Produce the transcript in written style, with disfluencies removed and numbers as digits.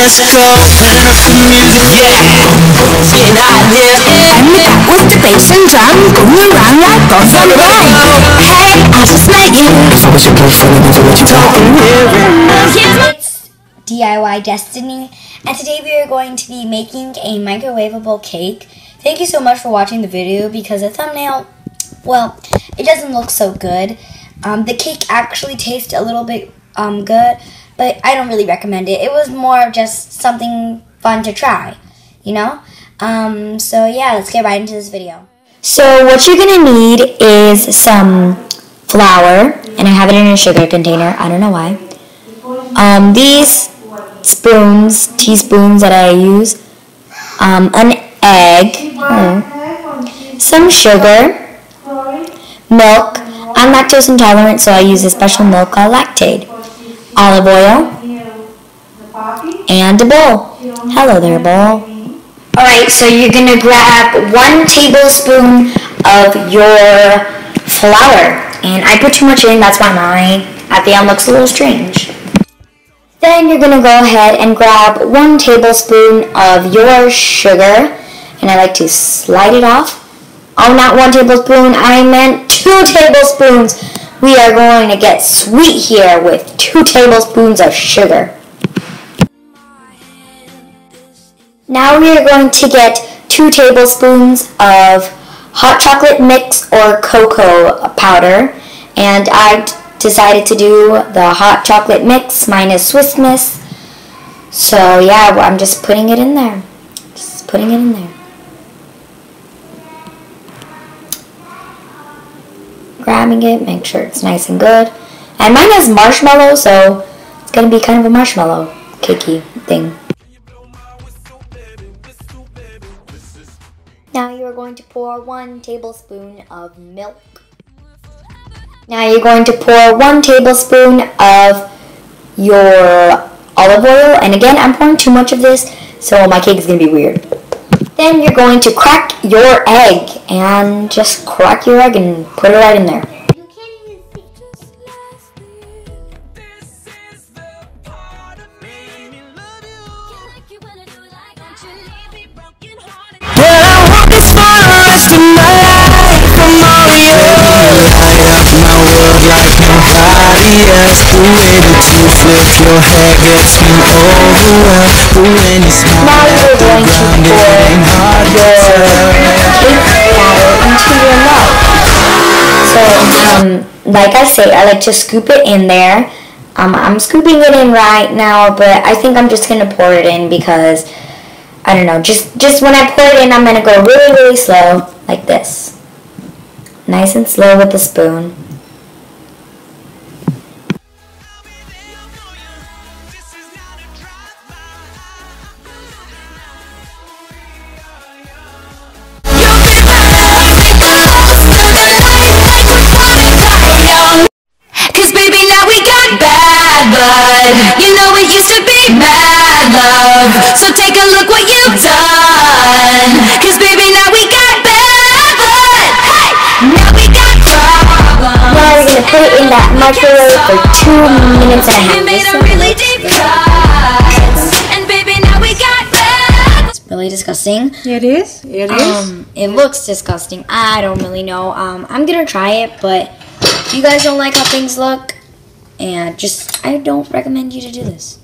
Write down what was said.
West Coast, turn up the music, yeah. Getting hot here. Đánh cả with the bass and drum, going around like boss on the ride. Hey, I just met you. If I was your girlfriend, I'd do what you talking. It's DIY Destiny, and today we are going to be making a microwavable cake. Thank you so much for watching the video, because the thumbnail, well, it doesn't look so good. The cake actually tastes a little bit good, but I don't really recommend it. It was more of just something fun to try, you know? So yeah, let's get right into this video. So what you're going to need is some flour, and I have it in a sugar container. I don't know why. These teaspoons that I use, an egg, some sugar, milk. I'm lactose intolerant, so I use a special milk called Lactaid, olive oil, and a bowl. Hello there, bowl. Alright, so you're going to grab 1 tablespoon of your flour. And I put too much in, that's why mine at the end looks a little strange. Then you're going to go ahead and grab 1 tablespoon of your sugar. And I like to slide it off. Oh, not 1 tablespoon, I meant 2 tablespoons. We are going to get sweet here with 2 tablespoons of sugar. Now we are going to get 2 tablespoons of hot chocolate mix or cocoa powder. And I decided to do the hot chocolate mix. Mine is Swiss Miss. So yeah, I'm just putting it in there. Just putting it in there. Grabbing it, make sure it's nice and good. And mine has marshmallow, so it's going to be kind of a marshmallow cakey thing. Now you are going to pour 1 tablespoon of milk. Now you're going to pour 1 tablespoon of your olive oil. And again, I'm pouring too much of this, so my cake is going to be weird. Then you're going to crack your egg. And just crack your egg and put it right in there. The way that you flip your hair gets me overwhelmed. But when you smile at the ground, it ain't hard to tell. So, like I say, I like to scoop it in there. I'm scooping it in right now, but I think I'm just gonna pour it in because I don't know. Just when I pour it in, I'm gonna go really, really slow, like this. Nice and slow with the spoon. You know it used to be mad love. So take a look what you've done. Cause baby now we got bad blood. Hey! Now we got problems. Now we're gonna put it in that microwave for 2 minutes and a half. You made a really deep cut. And baby now we got bad. It's really disgusting. It is. It is. It looks disgusting. I don't really know. I'm gonna try it, but if you guys don't like how things look, and I don't recommend you to do this.